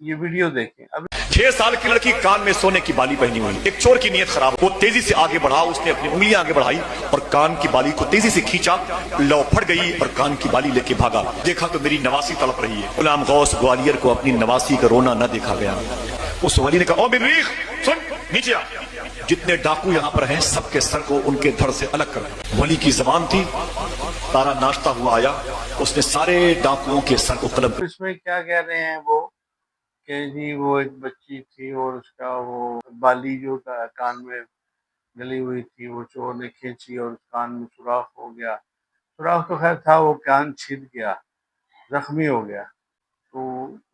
یہ ویڈیو دیکھیں اب 6 سال کی لڑکی کان میں سونے کی بالی پہنی ہوئی، ایک چور کی نیت خراب، وہ تیزی سے آگے بڑھا، اس نے اپنی انگلیاں آگے بڑھائی اور کان کی بالی کو تیزی سے کھینچا، لو پھٹ گئی اور کان کی بالی لے کے بھاگا۔ دیکھا تو میری نواسی تڑپ رہی ہے۔ غلام غوث گوالیئر کو اپنی نواسی کا رونا نہ دیکھا گیا۔ اس ولی نے کہا، او مریخ سن، نیچے آ، جتنے ڈاکو یہاں پر ہیں سب کے سر کو ان کے دھڑ سے الگ کر۔ ولی کی زبان تھی، تارا ناشتہ ہوا آیا، اس نے سارے ڈاکوؤں کے سر کو قلم۔ اس میں کیا کہہ رہے ہیں وہ کہ جی وہ ایک بچی تھی اور اس کا وہ بالی جو کان میں گلی ہوئی تھی وہ چور نے کھینچی اور کان میں سوراخ ہو گیا۔ سوراخ تو خیر تھا، وہ کان چھد گیا، زخمی ہو گیا۔ تو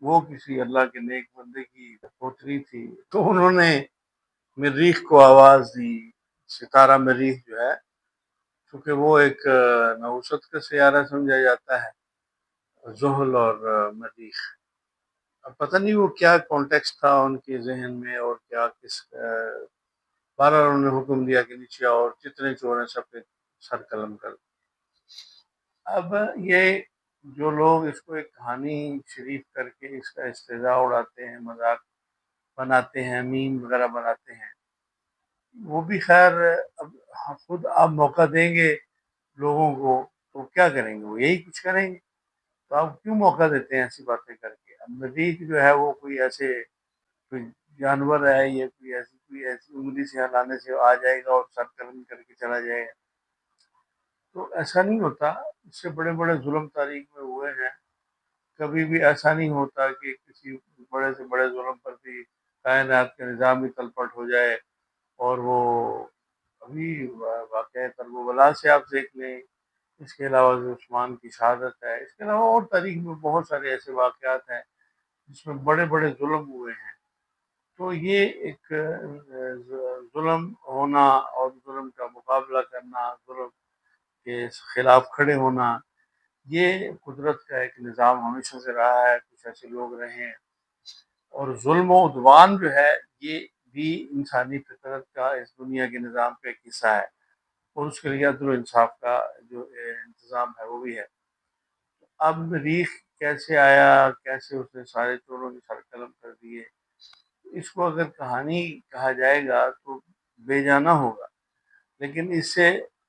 وہ کسی اللہ کے نیک بندے کی پوتری تھی، تو انہوں نے مریخ کو آواز دی۔ ستارہ مریخ جو ہے، کیونکہ وہ ایک نحوست کا سیارہ سمجھا جاتا ہے، زحل اور مریخ۔ اب پتہ نہیں وہ کیا کانٹیکسٹ تھا ان کے ذہن میں اور کیا کس بارہ انہوں نے حکم دیا کہ نیچے آؤ اور جتنے چور ہیں سب پہ سر قلم کر دو۔ اب یہ جو لوگ اس کو ایک کہانی شریف کر کے اس کا استہزاء اڑاتے ہیں، مذاق بناتے ہیں، میم وغیرہ بناتے ہیں، وہ بھی خیر اب خود آپ موقع دیں گے لوگوں کو تو کیا کریں گے؟ وہ یہی کچھ کریں گے۔ تو آپ کیوں موقع دیتے ہیں ایسی باتیں کر کے؟ اب مریخ جو ہے وہ کوئی ایسے کوئی جانور ہے، یا کوئی ایسی انگلی سے ہلانے سے آ جائے گا اور سر قلم کر کے چلا جائے گا؟ تو ایسا نہیں ہوتا۔ اس سے بڑے بڑے ظلم تاریخ میں ہوئے ہیں، کبھی بھی ایسا نہیں ہوتا کہ کسی بڑے سے بڑے ظلم پر بھی کائنات کا نظام ہی تلپٹ ہو جائے۔ اور وہ ابھی واقعہ کربلا سے آپ دیکھ لیں، اس کے علاوہ جو عثمان کی شہادت ہے، اس کے علاوہ اور تاریخ میں بہت سارے ایسے واقعات ہیں جس میں بڑے بڑے ظلم ہوئے ہیں۔ تو یہ ایک ظلم ہونا اور ظلم کا مقابلہ کرنا، ظلم کے خلاف کھڑے ہونا، یہ قدرت کا ایک نظام ہمیشہ سے رہا ہے، کچھ ایسے لوگ رہے ہیں۔ اور ظلم و عدوان جو ہے یہ بھی انسانی فطرت کا اس دنیا کے نظام کا ایک حصہ ہے، اور اس کے لیے عدل و انصاف کا جو انتظام ہے وہ بھی ہے۔ اب مریخ کیسے آیا، کیسے اس نے سارے چوروں کے سر قلم کر دیے، اس کو اگر کہانی کہا جائے گا تو بے جانا ہوگا، لیکن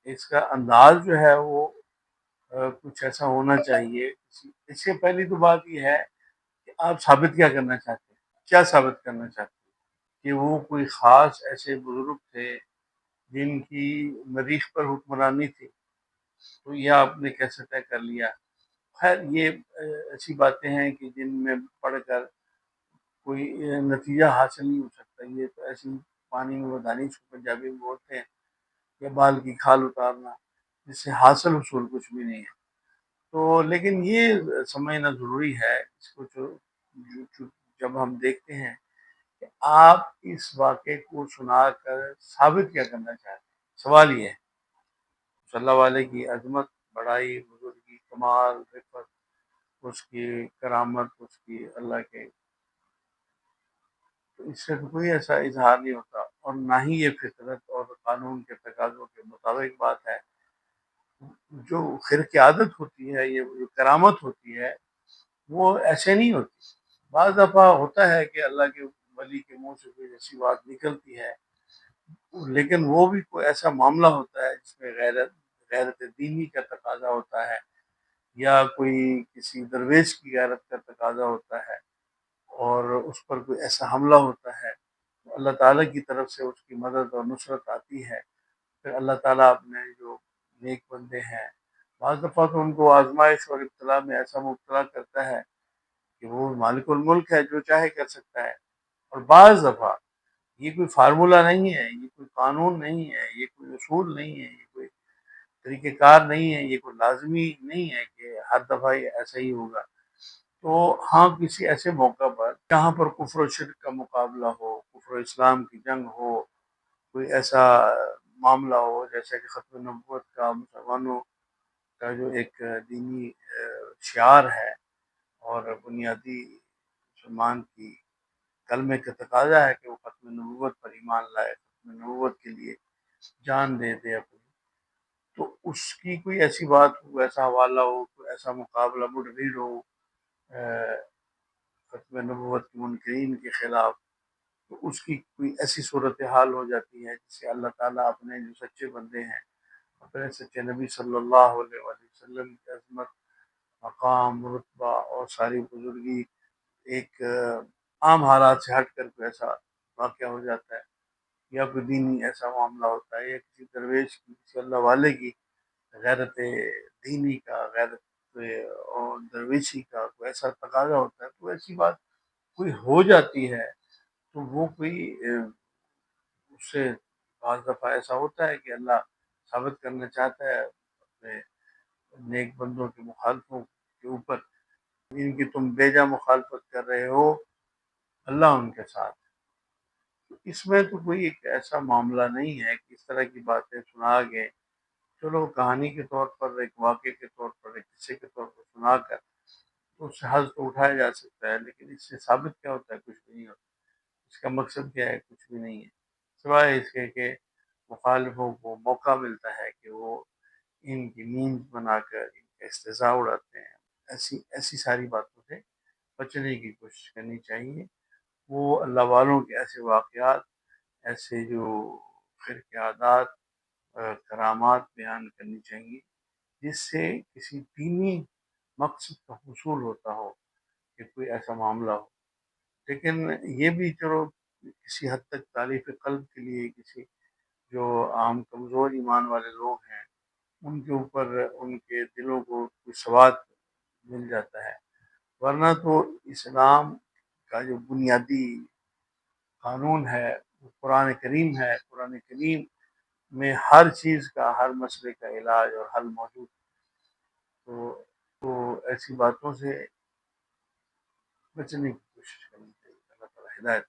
اس کا انداز جو ہے وہ کچھ ایسا ہونا چاہیے۔ اس سے پہلی تو بات یہ ہے کہ آپ ثابت کیا کرنا چاہتے ہیں، کیا ثابت کرنا چاہتے ہیں کہ وہ کوئی خاص ایسے بزرگ تھے جن کی مریخ پر حکمرانی تھی، تو یہ آپ نے کیسے طے کر لیا؟ خیر یہ ایسی باتیں ہیں کہ جن میں پڑھ کر کوئی نتیجہ حاصل نہیں ہو سکتا۔ یہ تو ایسی پانی میں ودانی اس کو پنجابی میں بولتے ہیں، یا بال کی کھال اتارنا، جس سے حاصل حصول کچھ بھی نہیں ہے۔ تو لیکن یہ سمجھنا ضروری ہے اس کو، جب ہم دیکھتے ہیں کہ آپ اس واقعے کو سنا کر ثابت کیا کرنا چاہتے ہیں۔ سوال یہ ہے، صلی اللہ علیہ کی عظمت، بڑائی، بزرگی، کمال، رفت، اس کی کرامت، اس کی اللہ کے، تو اس سے کوئی ایسا اظہار نہیں ہوتا، اور نہ ہی یہ فطرت اور قانون کے تقاضوں کے مطابق بات ہے۔ جو خرق عادت ہوتی ہے، یہ جو کرامت ہوتی ہے، وہ ایسے نہیں ہوتی۔ بعض دفعہ ہوتا ہے کہ اللہ کے ولی کے منہ سے کوئی ایسی بات نکلتی ہے، لیکن وہ بھی کوئی ایسا معاملہ ہوتا ہے جس میں غیرت دینی کا تقاضا ہوتا ہے، یا کوئی کسی درویش کی غیرت کا تقاضا ہوتا ہے، اور اس پر کوئی ایسا حملہ ہوتا ہے، تو اللہ تعالیٰ کی طرف سے اس کی مدد اور نصرت آتی ہے۔ پھر اللہ تعالیٰ اپنے جو نیک بندے ہیں، بعض دفعہ تو ان کو آزمائش اور ابتلا میں ایسا مبتلا کرتا ہے کہ وہ مالک الملک ہے، جو چاہے کر سکتا ہے۔ اور بعض دفعہ یہ کوئی فارمولہ نہیں ہے، یہ کوئی قانون نہیں ہے، یہ کوئی اصول نہیں ہے، یہ کوئی طریقہ کار نہیں ہے، یہ کوئی لازمی نہیں ہے کہ ہر دفعہ یہ ایسا ہی ہوگا۔ تو ہاں، کسی ایسے موقع پر جہاں پر کفر و شرک کا مقابلہ ہو، کفر و اسلام کی جنگ ہو، کوئی ایسا معاملہ ہو جیسے کہ ختم نبوت کا مسلمانوں کا جو ایک دینی شعار ہے اور بنیادی مسلمان کی کلمے کا تقاضا ہے کہ وہ ختم نبوت پر ایمان لائے، ختم نبوت کے لیے جان دے دے اپنی، تو اس کی کوئی ایسی بات ہو، ایسا حوالہ ہو، کوئی ایسا مقابلہ مڈ ریڈ ہو ختم نبوت کے منکرین کے خلاف، تو اس کی کوئی ایسی صورتحال ہو جاتی ہے جس سے اللہ تعالیٰ اپنے جو سچے بندے ہیں، اپنے سچے نبی صلی اللہ علیہ وآلہ وسلم کی عظمت، مقام، رتبہ اور ساری بزرگی ایک عام حالات سے ہٹ کر کوئی ایسا واقعہ ہو جاتا ہے، یا کوئی دینی ایسا معاملہ ہوتا ہے، یا کسی درویش کی، کسی اللہ والے کی غیرت دینی کا، غیرت اور درویشی کا کوئی ایسا تقاضا ہوتا ہے، تو ایسی بات کوئی ہو جاتی ہے، تو وہ کوئی اس سے بعض دفعہ ایسا ہوتا ہے کہ اللہ ثابت کرنا چاہتا ہے اپنے نیک بندوں کے مخالفوں کے اوپر، ان کی تم بیجا مخالفت کر رہے ہو، اللہ ان کے ساتھ ہے۔ اس میں تو کوئی ایک ایسا معاملہ نہیں ہے کہ اس طرح کی باتیں سنا کے، چلو کہانی کے طور پر، ایک واقعے کے طور پر، ایک قصے کے طور پر سنا کر تو اس سے حل تو اٹھایا جا سکتا ہے، لیکن اس سے ثابت کیا ہوتا ہے؟ کچھ بھی نہیں ہوتا۔ اس کا مقصد کیا ہے؟ کچھ بھی نہیں ہے، سوائے اس کے کہ مخالفوں کو موقع ملتا ہے کہ وہ ان کی نیند بنا کر ان کا استہزاء اڑاتے ہیں۔ ایسی ساری باتوں سے بچنے کی کوشش کرنی چاہیے۔ وہ اللہ والوں کے ایسے واقعات، ایسے جو خرق عادات، کرامات بیان کرنی چاہیے جس سے کسی دینی مقصد کا حصول ہوتا ہو، کہ کوئی ایسا معاملہ ہو۔ لیکن یہ بھی چلو کسی حد تک تالیف قلب کے لیے، کسی جو عام کمزور ایمان والے لوگ ہیں ان کے اوپر، ان کے دلوں کو کوئی سواد مل جاتا ہے، ورنہ تو اسلام کا جو بنیادی قانون ہے وہ قرآن کریم ہے۔ قرآن کریم میں ہر چیز کا، ہر مسئلے کا علاج اور حل موجود ہے۔ تو ایسی باتوں سے بچنے کی کوشش کرنی چاہیے۔ اللہ تعالیٰ ہدایت